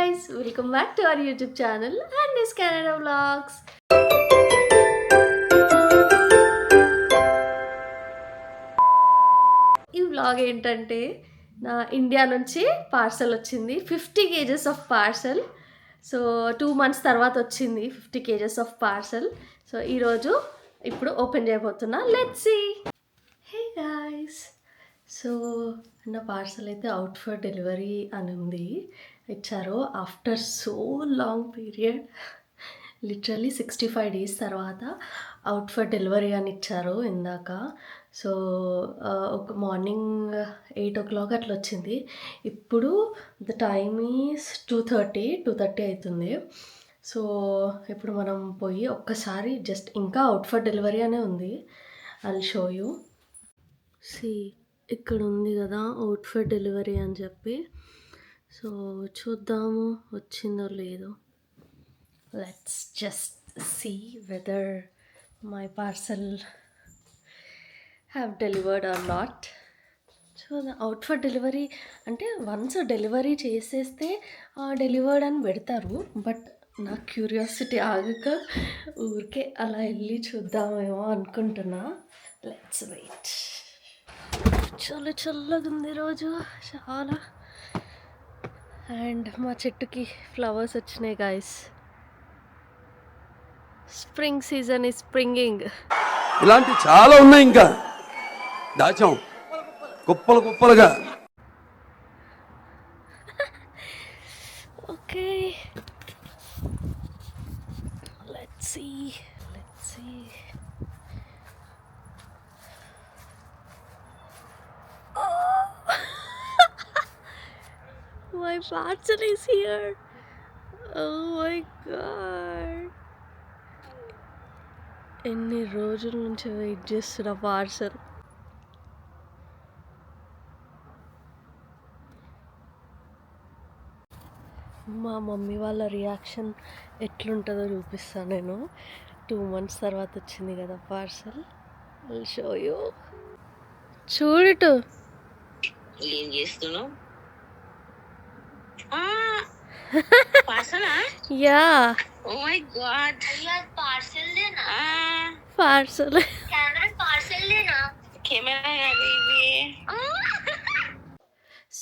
guys, welcome back to our YouTube channel and this Canada Vlogs. ఈ vlog ఏంటంటే నా India నుంచి parcel వచ్చింది 50 kgs of parcel. So 2 months తర్వాత వచ్చింది 50 kgs ఆఫ్ పార్సల్. సో ఈరోజు ఇప్పుడు ఓపెన్ చేయబోతున్నా. Let's see. Hey guys, so నా పార్సల్ అయితే అవుట్ ఫర్ డెలివరీ అని ఉంది, ఇచ్చారు after so long period, literally 65 days తర్వాత అవుట్ ఫర్ డెలివరీ అని ఇచ్చారు ఇందాక. సో ఒక మార్నింగ్ 8 o'clock అట్లా వచ్చింది. ఇప్పుడు ద టైమ్ ఈస్ 2:30 అవుతుంది. సో ఇప్పుడు మనం పోయి ఒక్కసారి జస్ట్ ఇంకా అవుట్ ఫర్ డెలివరీ అనే ఉంది, I will show you. See ఇక్కడ ఉంది కదా అవుట్ ఫర్ డెలివరీ అని చెప్పి. సో చూద్దాము వచ్చిందో లేదో. Let's just see whether my parcel have delivered or not. So out for delivery అంటే వన్స్ డెలివరీ చేసేస్తే డెలివర్డ్ అని పెడతారు, బట్ నా క్యూరియాసిటీ ఆగక ఊరికే అలా వెళ్ళి చూద్దామేమో అనుకుంటున్నా. Let's wait. చాలా చల్లగా ఉంది రోజు చాలా. అండ్ మా చెట్టుకి ఫ్లవర్స్ వచ్చినాయి guys. Spring season is springing. ఇలాంటి చాలా ఉన్నాయి, ఇంకా దాచాం కుప్పలు కుప్పలుగా. Okay let's see. My parcel is here. Oh my god. ఎన్ని రోజుల నుంచి వెయిట్ చేస్తున్న పార్సల్. మా మమ్మీ వాళ్ళ రియాక్షన్ ఎట్లుంటుందో చూపిస్తాను నేను. 2 months తర్వాత వచ్చింది కదా పార్సల్. I show you. చూడు ఏం చేస్తున్నావు? పార్సలా? Yeah. Oh my god, parcel దేనా? పార్సల్ కెమెరా పార్సల్ దేనా? కెమెరా కాదు ఇది.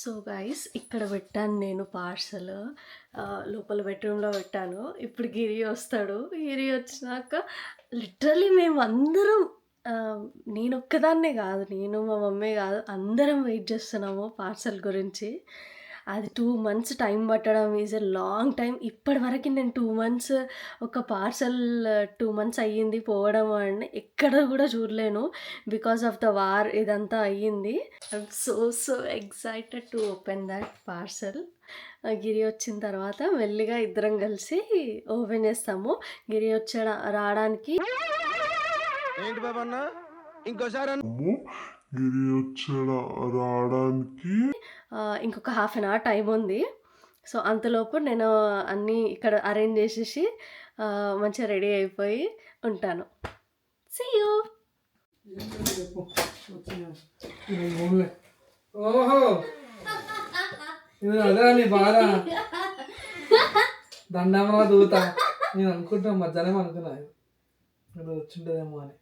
సో గైస్ ఇక్కడ పెట్టాను నేను పార్సల్, లోపల బెడ్రూమ్లో పెట్టాను. ఇప్పుడు గిరి వస్తాడు. గిరి వచ్చినాక లిటరలీ మేము అందరం, నేను ఒక్కదాన్నే కాదు, నేను మా మమ్మీ కాదు, అందరం వెయిట్ చేస్తున్నాము పార్సల్ గురించి. అది 2 months టైం పట్టడం ఈజ్ ఎ లాంగ్ టైం. ఇప్పటివరకు నేను 2 months ఒక పార్సల్ 2 months అయ్యింది పోవడం అని ఎక్కడ కూడా చూడలేను. బికాస్ ఆఫ్ ద వార్ ఇదంతా అయ్యింది. I'm so excited to open that parcel. Giri వచ్చిన తర్వాత మెల్లిగా ఇద్దరం కలిసి ఓపెన్ చేస్తాము. గిరి రావడానికి ఏంటి బాబా అన్న ఇంకోసారి గిరి రావడానికి ఇంకొక 1/2 hour టైం ఉంది. సో అంతలోపు నేను అన్నీ ఇక్కడ అరేంజ్ చేసేసి మంచిగా రెడీ అయిపోయి ఉంటాను. See you. ఓహో అదే నీ బాధ. దండమరా దూతా నేను అనుకుంటున్నా, మధ్యాహ్నం అనుకున్నా ఇది వచ్చింటదేమో అని.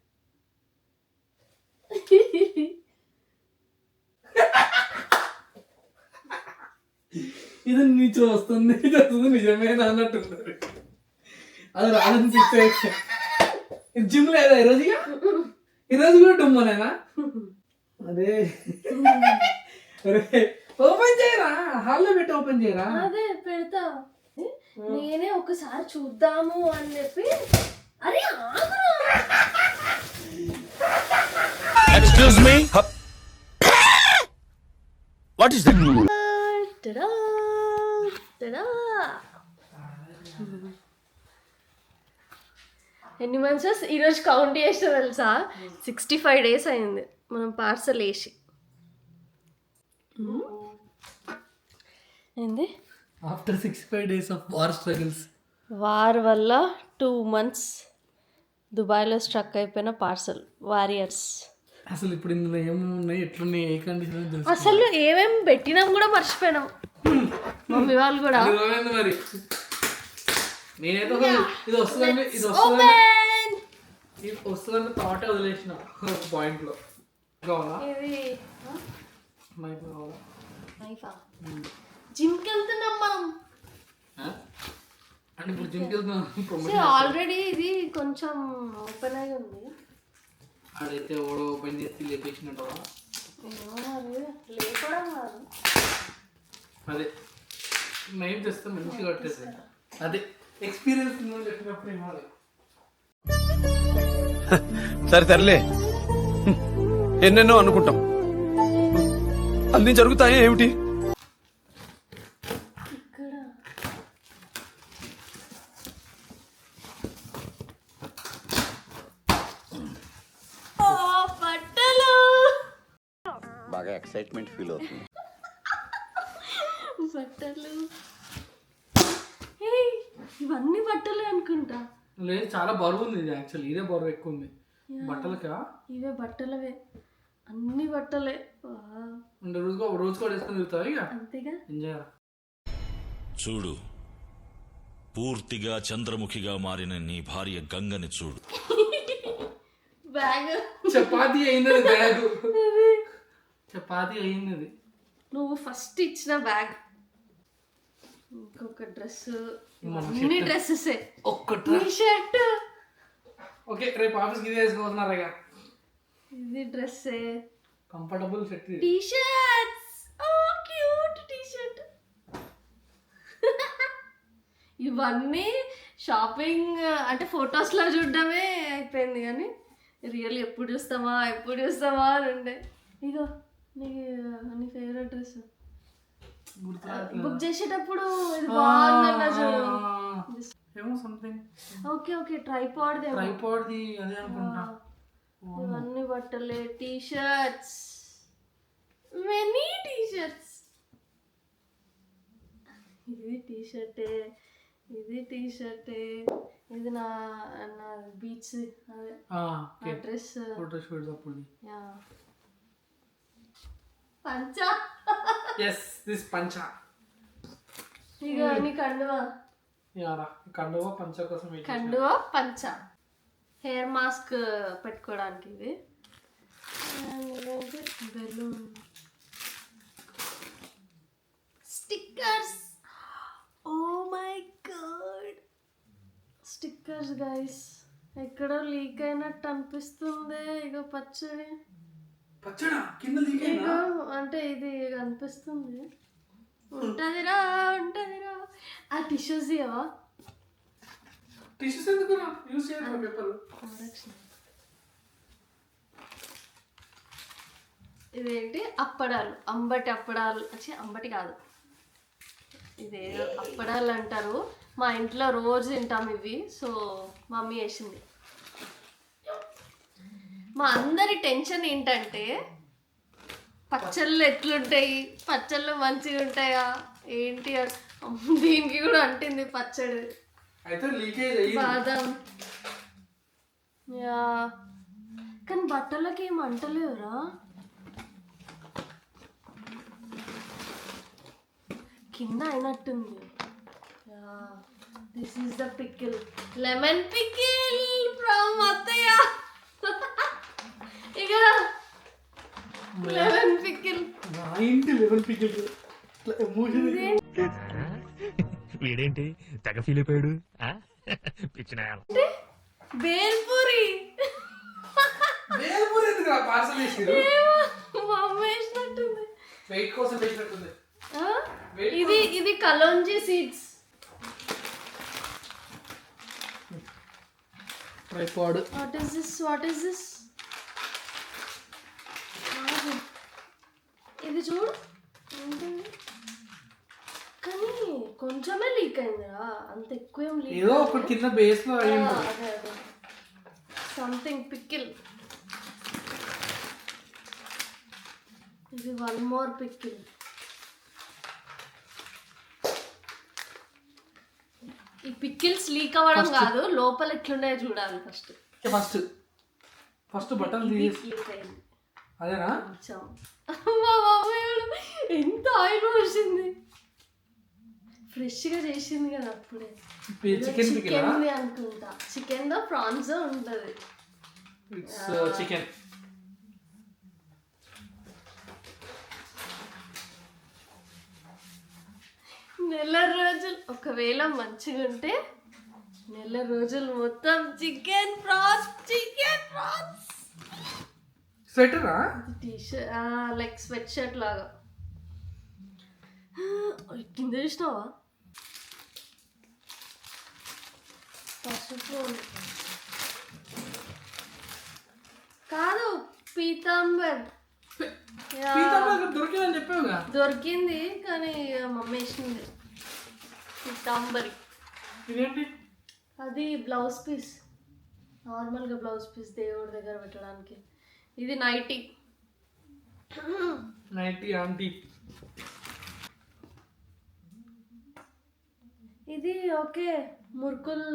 ఇది నీ చూస్తుంది నిజమేనా అన్నట్టుంటారు. అది రాదని ఫిక్స్. ఇది జిమ్ లేదా ఈరోజు కూడా డుమ్మనేనా? అదే అరే ఓపెన్ చేయరా, హాల్లో పెట్టి ఓపెన్ చేయరా. అదే పెడతా, నేనే ఒకసారి చూద్దాము అని చెప్పి. అరే excuse me, what is that? ఎన్ని మంత్స్ ఈరోజు కౌంట్ చేసిన తెలుసా? 65 days అయింది మనం పార్సల్ వేసి. ఏంది after 65 days of war struggles. War వల్ల 2 months దుబాయ్లో స్ట్రక్ అయిపోయిన పార్సల్ వారియర్స్. అసలు ఇప్పుడు ఇందులో ఏమున్నాయి, ఎట్లున్నాయి, ఏ కండిషన్ తెలుసు. అసలు ఏమేమి పెట్టినాం కూడా మర్చిపోయినాం. మమ్మీ వాళ్ళు కూడా అది రోజైంది మరి. నేనైతే ఇది వస్తుందండి ఓపెన్. ఇది వస్తుందని థాటే వదిలేసిన ఒక పాయింట్లో. కావాలా ఇది నైఫ్ కావాలా? నైఫా? జిమ్కి వెళ్తున్నాం మనం. అంటే ఇప్పుడు జిమ్కి వెళ్తున్నాం. ఆల్రెడీ ఇది కొంచెం ఓపెన్ అయి ఉంది. ఆడైతే ఓడో ఓపెన్ చేసి లేపేసినట్టు ఏమో మరి లేపడం కాదు. అదే నైఫ్ తెస్తే మంచిగా కట్టేసి అదే ఎక్స్పీరియన్స్ చెప్పినప్పుడు ఏమాలి. సరే తరలే, ఎన్నెన్నో అనుకుంటాం, అన్ని జరుగుతాయి ఏమిటి? ఇక్కడ బట్టలు బాగా ఎక్సైట్మెంట్ ఫీల్ అవుతుంది. బట్టలు. ఇవన్నీ బట్టలే అనుకుంటా. లేదు చాలా బరువు ఉంది ఇది. యాక్చువల్లీ ఇదే బరువు ఎక్కువ ఉంది బట్టలకా. ఇవే బట్టలవే, అన్ని బట్టలే. అంటే రోజు కూడా వేసుకొని తిరుగుతావు ఇక. అంతేగా. ఎంజాయ్. చూడు, పూర్తిగా చంద్రముఖిగా మారిన నీ భార్య గంగని చూడు. బ్యాగ్ చపాతీ అయినది బ్యాగ్. చపాతీ అయినది. నువ్వు ఫస్ట్ ఇచ్చిన బ్యాగ్. ఇంకొక డ్రెస్. అన్ని డ్రెస్సెస్. ఒక్క షర్ట్. ఓకే రేపు ఆఫీస్కి ఇది వేసుకోతున్నారా ఇక. ఇది dress. Comfortable shirt. T shirts. Oh cute T shirt. ఇవన్నీ షాపింగ్ అంటే ఫొటోస్ లో చూడడమే అయిపోయింది, కానీ రియల్ ఎప్పుడు చూస్తామా అని ఉండే. ఇగో నీ ఫేవరెట్ డ్రెస్ బుక్ చేసేటప్పుడు ఇది బాగుందన్న చూడు. ఏమో సంథింగ్. ఓకే ట్రైపాడ్ ట్రైపాడ్ది అదే అనుకుంటా. ఇవన్నీ బట్టలే. T shirts, many T shirts. ఇది టీ షర్టే, ఇది టీ షర్టే, ఇది నా బీచ్ అదే డ్రెస్. ఫోటో షూట్స్ అప్పుడు. పంచా. ఎస్ దిస్ పంచా. ఇక నీ కండువా. యారా కండువా పంచా కోసం. కండువా పంచా. హెయిర్ మాస్క్ పెట్టుకోవడానికి ఇది. Balloon, stickers. Oh my god, stickers guys. ఎక్కడో లీక్ అయినట్టు అనిపిస్తుంది. ఇగో పచ్చడి. పచ్చడా కింద లీక్ ఇగో అంటే ఇది అనిపిస్తుంది. ఉంటదిరా. ఆ టిష్యూస్ ఇవా. టిష్యూస్ ఎందుకు యూస్ చేయాలి పేపర్. ఇదేంటి అప్పడాలు, అంబటి అప్పడాలు. అంబటి కాదు, ఇదేదో అప్పడాలు అంటారు. మా ఇంట్లో రోజు తింటాం ఇవి. సో మమ్మీ వేసింది. మా అందరి టెన్షన్ ఏంటంటే పచ్చళ్ళు ఎట్లుంటాయి, పచ్చళ్ళు మంచిగా ఉంటాయా ఏంటి. దీనికి కూడా అంటింది పచ్చడి. అయితే లీకేజ్ అయ్యింది. బాదం. యా, కానీ బట్టలకి ఏం అంటలేవురా. కింద అయినట్టుంది. This is the pickle, lemon pickle from అత్తయ్య. ఇక లెమన్ పికిల్. నా ఇంటి లెమన్ పికిల్. వీడేంటి తెగ ఫీల్ అయిపోయాడు. పిచ్చిన బేల్పూరి. బేల్పూరి ఎందుకు పార్సల్ చేసిరు? మా అమ్మ వేసినట్టుంది. వెయిట్ కోసం వేసినట్టుంది. ఇది kalonji seeds. Tripod. What is this? ఇది చూడు కానీ కొంచెమే లీక్ అయిందిరా, అంత ఎక్కువ ఏం లీక్. ఏదో ఒక కింద బేస్ లో అయ్యింది. అదే సంథింగ్ పికిల్. ఇది వన్ మోర్ పికిల్. ఈ పికిల్స్ లీక్ అవ్వడం కాదు, లోపల ఎట్లున్నాయో చూడాలి ఫస్ట్. ఫస్ట్ బట్టలు తీసి. లీక్ అయింది అదేనా? మా మమ్మీ ఎంత ఆయిల్ వచ్చింది. ఫ్రెష్గా చేసింది కదా అప్పుడే. చికెన్ పికిలా? చికెన్ అనుకుంటా, చికెన్ దో ప్రాన్స్ ఉంటుంది. It's chicken. నెల రోజులు ఒకవేళ మంచిగా ఉంటే నెల రోజులు మొత్తం చికెన్ ప్రాన్స్. స్వెటరా? టీషర్ట్ లైక్ స్వెట్ షర్ట్ లాగా. కింద చూసినావా? పసుపు కాదు, పీతాంబర్. దొరికిందని చెప్పావుగా. దొరికింది కానీ మమ్మీ వేసింది. పీతాంబరి ఇదేంటి? అది బ్లౌజ్ పీస్, నార్మల్గా బ్లౌజ్ పీస్ దేవుడి దగ్గర పెట్టడానికి. ఇది నైటీ. ఆంటీ. ఇది ఓకే మురుకుల్,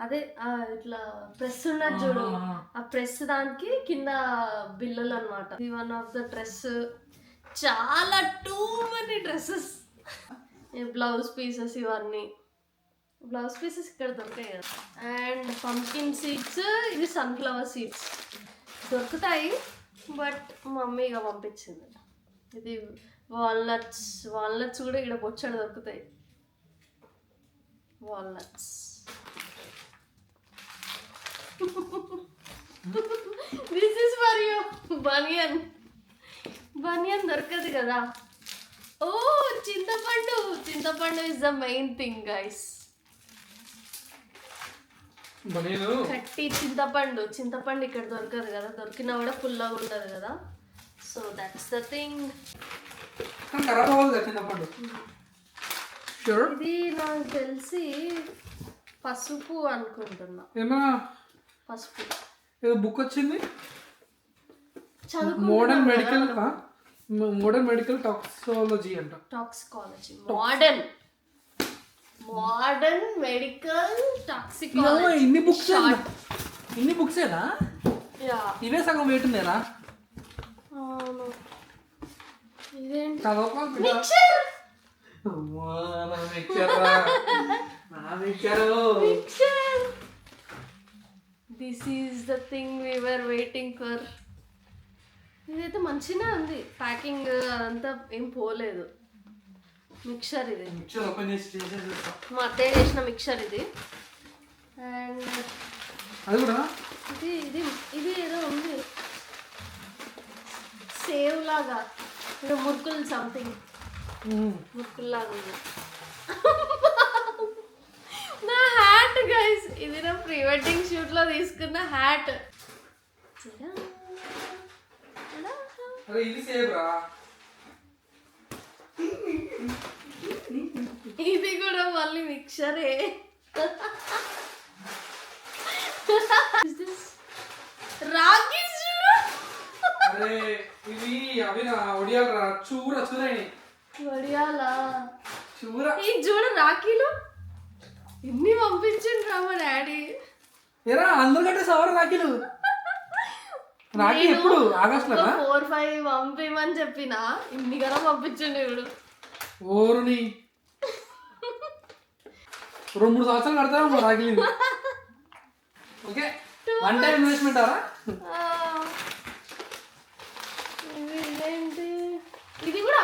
అదే ఇట్లా ప్రెస్ ఉన్నది చూడు, ఆ ప్రెస్ దానికి కింద బిల్లలు అనమాట. ఇది వన్ ఆఫ్ ద డ్రెస్. చాలా too many dresses, blouse pieces. ఇవన్నీ బ్లౌజ్ పీసెస్ ఇక్కడ దొరికాయి కదా. అండ్ పంకిన్ సీడ్స్, ఇది సన్ఫ్లవర్ సీడ్స్ దొరుకుతాయి బట్ మమ్మీ ఇక పంపించింది. ఇది వాల్నట్స్ కూడా ఇక్కడ బొచ్చడు దొరుకుతాయి. Walnuts. This is for you. బనియన్ దొరకదు కదా. ఓ చింతపండు is the main thing guys. కట్టి చింతపండు ఇక్కడ దొరకదు కదా, దొరికినా కూడా పుల్లగా ఉంటుంది కదా. So that's the thing. ఇది నాకు తెలిసి పసుపు అనుకుంటున్నా. ఏమన్నా పసుపు ఏదో బుక్ వచ్చింది, మోడర్న్ మెడికల్ టాక్సికాలజీ అంట. Toxicology, modern medical toxicology. ఇన్ని బుక్స్ ఏనా? ఇవే సగం వెయిట్ ఉన్నారా? అవును. ఇదేంటి? This is the thing we were waiting for. ఇదైతే మంచిగా ఉంది, ప్యాకింగ్ అదంతా ఏం పోలేదు. మిక్చర్ ఇది, మా అత్తయ్య చేసిన మిక్చర్ ఇది. అండ్ ఇది ఏదో ఉంది సేవ్ లాగా, ఇది మురుకులు సంథింగ్, మురుకుల్లాగా ఉంది. నా హ్యాట్ గైస్, ఇది నా ప్రీ వెడ్డింగ్ షూట్ లో తీసుకున్న హ్యాట్. ఇది కూడా మళ్ళీ మిక్చరే. రాగి వడియాలా? ఈ చూడ రాఖీలు ఇన్ని పంపించిండ్రా మా డాడీ. అందరికంటే సవర రాఖీలు. రాఖీ ఎప్పుడు? ఆగస్ట్ లో 4-5 పంపిమని చెప్పిన, ఇన్ని కదా పంపించండి. ఇప్పుడు ఓరుని 2-3 సంవత్సరాలు కడతారా రాఖీ. ఓకే, వన్ టైం ఇన్వెస్ట్మెంట్ అవరా? ఇదేంటి? ఇది కూడా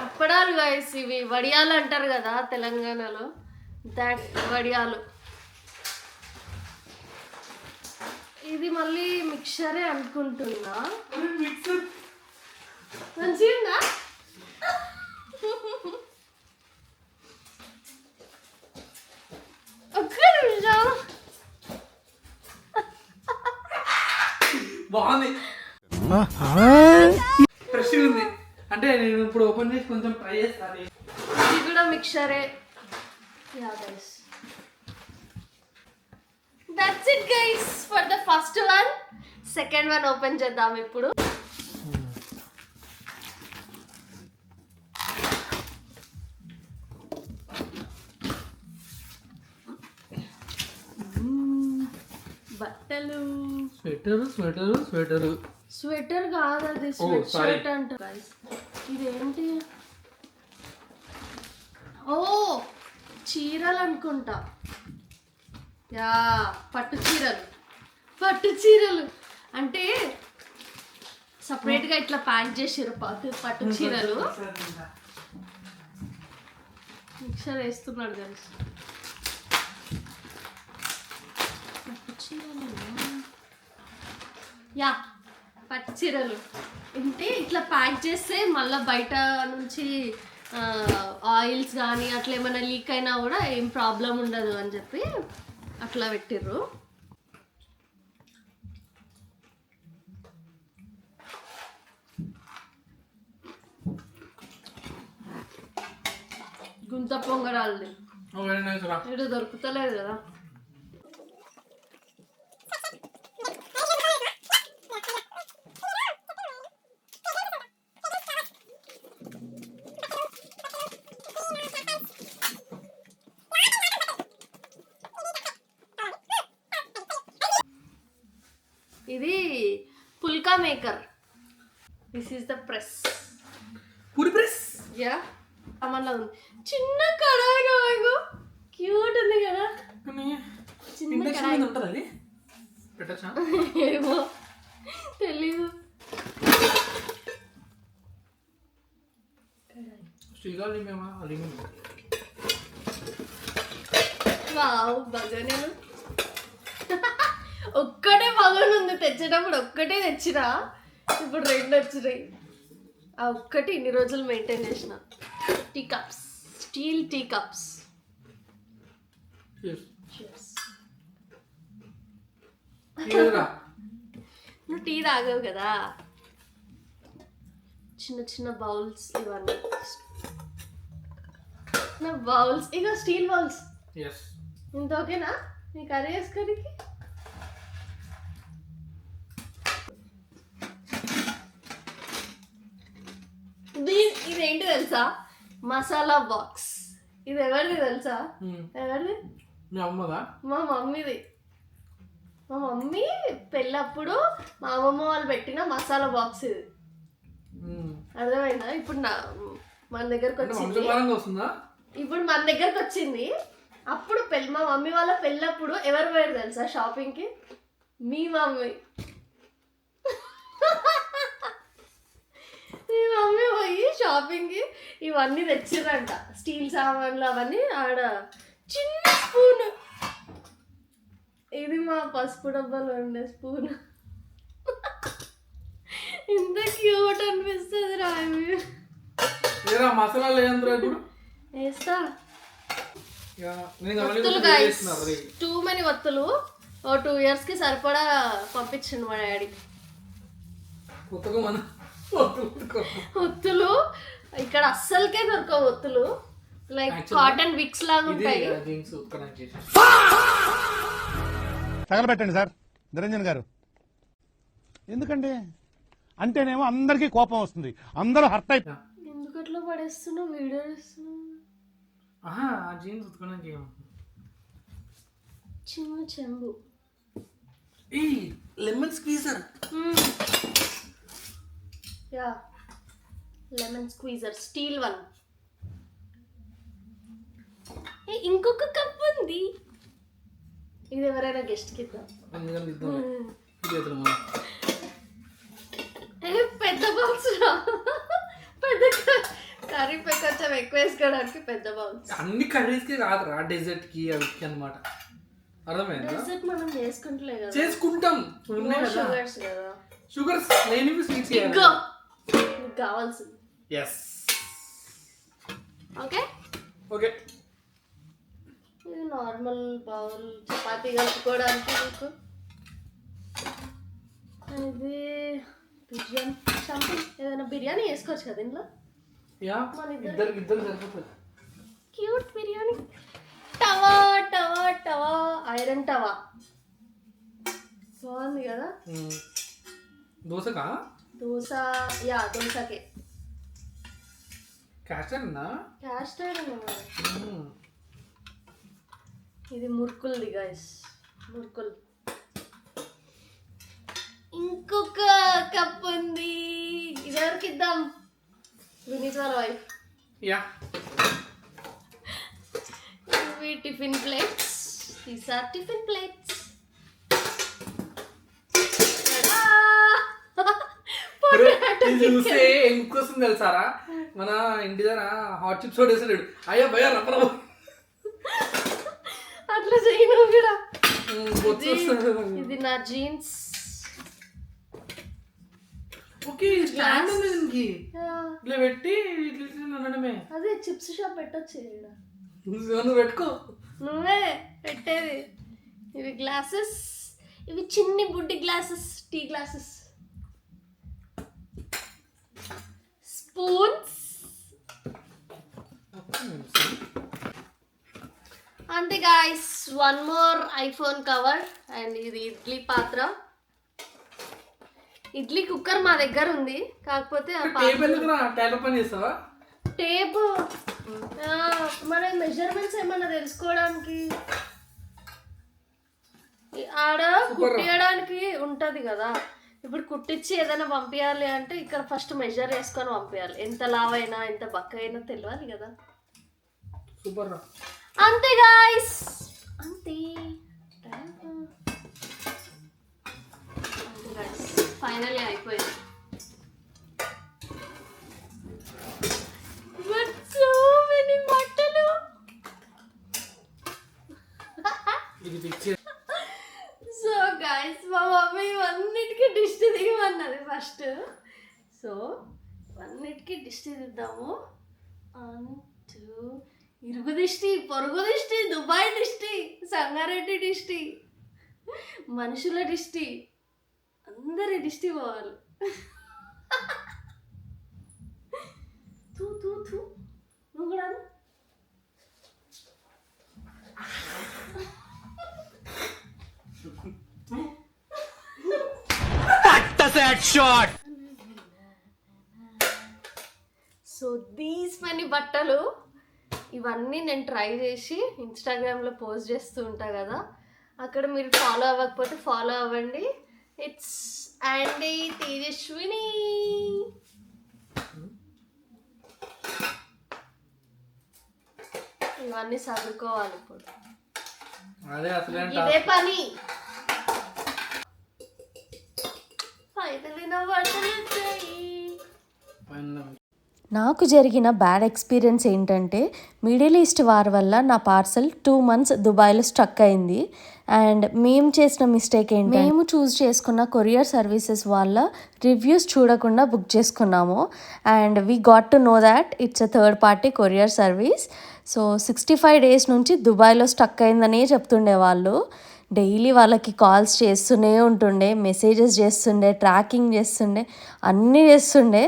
అప్పడాలు గైస్. ఇవి వడియాలు అంటారు కదా తెలంగాణలో, దట్ వడియాలు. ఇది మళ్ళీ మిక్చరే అనుకుంటున్నా. మంచిగా ఒక్క నిమిషం. బాగుంది, ఫ్రెష్ ఉంది. అంటే నేను ఇప్పుడు ఓపెన్ చేసి కొంచెం ట్రై చేస్తాను. ఇది కూడా మిక్చరే. That's it guys for the first one. Second one open చేద్దాం ఇప్పుడు. బట్టలు. స్వెటర్ కాదు, అది స్వెట్ షర్ట్ అంట గైస్. ఇదేంటి? చీరలు అనుకుంటా. యా, పట్టు చీరలు అంటే సపరేట్గా ఇట్లా ప్యాక్ చేసారు పట్టు చీరలు. మిక్సర్ వేస్తున్నాడు తెలుసు. పట్టు చీరలు, యా పట్టు చీరలు అంటే ఇట్లా ప్యాక్ చేస్తే మళ్ళీ బయట నుంచి ఆయిల్స్ కానీ అట్లా ఏమైనా లీక్ అయినా కూడా ఏం ప్రాబ్లం ఉండదు అని చెప్పి అట్లా పెట్టిర్రు. గుంత పొంగరాలు ఇటు దొరుకుతలేదు కదా. ఇది pulka maker. This is the press. Puri press. Yeah, అమర్లా ఉంది. చిన్న కడాయి, క్యూట్ ఉంది కదా. చిన్న ఇండక్షన్ కడాయి మీద ఉంటుంది అది. పెట్టచ్చా? ఏమో తెలీదు. శ్రీగాలి మేమా అల్యూమినియం. వావ్, బగనే ఒక్కటే బగన్ ఉంది. తెచ్చేటప్పుడు ఒక్కటే తెచ్చినా, ఇప్పుడు 2 వచ్చినాయి. ఆ ఒక్కటి ఇన్ని రోజులు మెయింటైన్ చేసిన. Tea cups, steel tea cups. నువ్వు టీ తాగవు కదా. చిన్న చిన్న బౌల్స్ ఇవన్నీ. నా బౌల్స్ ఇక స్టీల్ బౌల్స్. ఇంత ఓకేనా నీ కర్రీ వేసుకోనికి? ఇదేంటి తెలుసా? మసాలా బాక్స్. ఇది ఎవరిది తెలుసా? ఎవరిది? మీ అమ్మదా? మా మమ్మీది. మా మమ్మీ పెళ్ళప్పుడు మా అమ్మమ్మ వాళ్ళు పెట్టిన మసాలా బాక్స్ ఇది. అర్థమైందా? ఇప్పుడు మన దగ్గరకు వచ్చింది. ఇప్పుడు మన దగ్గరకు వచ్చింది. అప్పుడు మా మమ్మీ వాళ్ళ పెళ్ళప్పుడు ఎవరు పోయారు తెలుసా షాపింగ్కి? మీ మమ్మీ. మీ మమ్మీ పోయి షాపింగ్కి ఇవన్నీ తెచ్చిర్రంట. స్టీల్ సామాన్లు అవన్నీ. ఆడ చిన్న స్పూన్. ఇది మా పసుపు డబ్బాలో ఉండే స్పూన్. ఎంత క్యూట్ అనిపిస్తుంది రాయి. మసాలా లేదంటే వేస్తా. ఒత్తులు గైస్, టూ మెనీ ఒత్తులు. 2 yearsకి సరిపడా పంపించండి మా డాడీ. ఒత్తులు ఇక్కడ అస్సలకే దొరకవు. ఒత్తులు లైక్ కాటన్ విక్స్ లాగా ఉంటాయి. తగలబెట్టండి సార్ నిరంజన్ గారు. ఎందుకండి అంటేనేమో అందరికీ కోపం వస్తుంది, అందరూ హర్ట్ అయిపోయి. ఎందుకు అట్లా పడేస్తున్నావు? వీడియో చేస్తున్నావు. చిన్న చెంబు. Lemon squeezer. Yeah, lemon squeezer, steel one. ఇంకొక కప్ ఉంది. ఇది ఎవరైనా గెస్ట్కి ఇద్దాం. పెద్ద బౌల్స్. పెద్ద కర్రీ కొంచెం ఎక్కువ వేసుకోవడానికి పెద్ద బౌల్స్. అన్ని కర్రీస్ కి కాదురా, డెజర్ట్ కి అవి అన్నమాట. అర్థమైందా? డెజర్ట్ మనం చేసుకుంటలే కదా. చేసుకుంటాం. షుగర్స్ కదా. షుగర్స్ లేనివి స్వీట్స్ కావాల్సింది. ఎస్. Okay okay. ఇది నార్మల్ బౌల్, చపాతీ కలుపుకోవడానికి. మీకు ఇది బిర్యానీ సంథింగ్ ఏదైనా బిర్యానీ వేసుకోవచ్చు కదా ఇంట్లో. ఇద్దరు సరిపోతుంది. క్యూట్ బిర్యానీ. టవా టవా టవా, ఐరన్ టవా. బాగుంది కదా. దోశకా? దోశ. యా, దోశకే. Cast iron. ఇది మురుకుల్ది గైస్, మురుకుల్. ఇంకొక కప్ ఉంది. ఇది ఎవరికి ఇద్దాం? వినీత్ వాళ్ళ wife. Yeah. tiffin plates. These are tiffin plates. ఇది చూస్తే ఎందుకొస్తుంది తెలుసారా, మన ఇంటి దగ్గర హాట్ చిప్స్ కూడా వేసాడు. అయ్యా భయ రబ్బరా అట్లా చేయను కూడా. వస్తుంది. ఇది నా జీన్స్. ఓకే స్టాండ్ ఉంది దీనికి, ఇట్లా పెట్టి ఇట్లా ఉండడమే. అదే చిప్స్ షాప్ పెట్టొచ్చు ఈడ. నువ్వు పెట్టుకో. నువ్వే పెట్టేది. ఇవి గ్లాసెస్, ఇవి చిన్ని బుడ్డి గ్లాసెస్, టీ గ్లాసెస్. స్పూన్స్. అంతే guys, one more iPhone cover. And ఇది ఇడ్లీ పాత్ర. ఇడ్లీ కుక్కర్ మా దగ్గర ఉంది, కాకపోతే ఆ టేప్ ఎందుకురా, టైప్ పని చేస్తావా? టేప్ మన మెజర్మెంట్స్ ఏమన్నా తెలుసుకోవడానికి, ఆడ కుట్టియడానికి ఉంటది కదా. ఇప్పుడు కుట్టించి ఏదైనా పంపించాలి అంటే ఇక్కడ ఫస్ట్ మెజర్ చేసుకొని పంపించాలి. ఎంత లావైనా ఎంత బక్క అయినా తెలియాలి కదా. సూపర్ రా. అంతే గాయస్, అంతే. ఫైనల్లీ అయిపోయింది. బట్ సో మెనీ బట్టలు. ఇది పిక్చర్. సో గైస్, మా మమ్మీ ఇవన్నిటికీ దిష్టి దిగమన్నది ఫస్ట్. సో ఇవన్నిటికీ దిష్టి దిద్దాము. ఇరుగు దిష్టి, పొరుగు దిష్టి, దుబాయ్ దిష్టి, సంగారెడ్డి దిష్టి, మనుషుల దిష్టి, అందరి దిష్టి పోవాలి. తూ తూ తూ. నువ్వు కూడా సో దీస్ మనీ బట్టలు ఇవన్నీ నేను ట్రై చేసి ఇన్స్టాగ్రామ్లో పోస్ట్ చేస్తూ ఉంటా కదా. అక్కడ మీరు ఫాలో అవ్వకపోతే ఫాలో అవ్వండి. ఇట్స్ యాండీ తేజస్విని. ఇవన్నీ చదువుకోవాలి ఇప్పుడు. ఇదే పని. ఫైనల్లీ నా బట్టలు వచ్చాయి. నాకు జరిగిన బ్యాడ్ ఎక్స్పీరియన్స్ ఏంటంటే, మిడిల్ ఈస్ట్ వార్ వల్ల నా పార్సల్ 2 months దుబాయ్లో స్టక్ అయింది. అండ్ మేము చేసిన మిస్టేక్ ఏంటి, మేము చూస్ చేసుకున్న కొరియర్ సర్వీసెస్ వాళ్ళ రివ్యూస్ చూడకుండా బుక్ చేసుకున్నాము. And we got to know that it's a third party courier service. So 65 days నుంచి దుబాయ్లో స్టక్ అయిందనే చెప్తుండే వాళ్ళు. డైలీ వాళ్ళకి కాల్స్ చేస్తూనే ఉంటుండే, మెసేజెస్ చేస్తుండే, ట్రాకింగ్ చేస్తుండే, అన్నీ చేస్తుండే.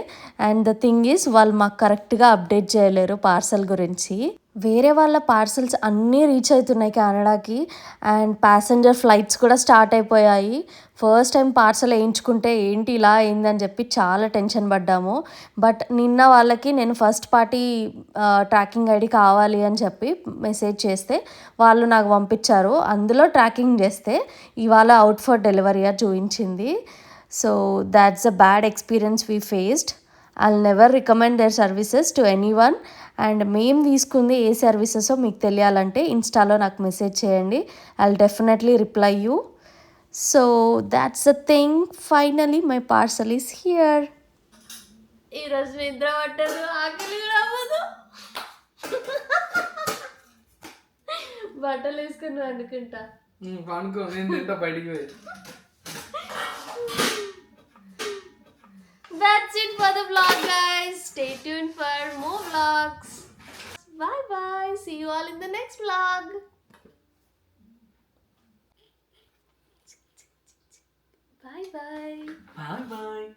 అండ్ ద థింగ్ ఈజ్, వాళ్ళు మాకు కరెక్ట్గా అప్డేట్ చేయలేరు పార్సల్ గురించి. వేరే వాళ్ళ పార్సల్స్ అన్నీ రీచ్ అవుతున్నాయి కెనడాకి. అండ్ ప్యాసింజర్ ఫ్లైట్స్ కూడా స్టార్ట్ అయిపోయాయి. ఫస్ట్ టైం పార్సల్ వేయించుకుంటే ఏంటి ఇలా అయిందని చెప్పి చాలా టెన్షన్ పడ్డాము. బట్ నిన్న వాళ్ళకి నేను ఫస్ట్ పార్టీ ట్రాకింగ్ ఐడి కావాలి అని చెప్పి మెసేజ్ చేస్తే వాళ్ళు నాకు పంపించారు. అందులో ట్రాకింగ్ చేస్తే ఇవాళ అవుట్ ఫర్ డెలివరీ చూపించింది. So that's a bad experience we faced. I'll never recommend their services to anyone. And మేము తీసుకుంది ఏ సర్వీసెస్ మీకు తెలియాలంటే ఇన్స్టాలో నాకు మెసేజ్ చేయండి. I'll definitely reply you. So that's the thing. Finally my parcel is here. ఈరోజు నిద్ర పట్టదు, ఆకలి రావదు. బట్టలు వేసుకుని వండుకుంటా. అనుకో నేను తింటా బయటికి పోయి. That's it for the vlog, guys. Stay tuned for more vlogs. Bye bye. See you all in the next vlog. Bye bye. Bye bye.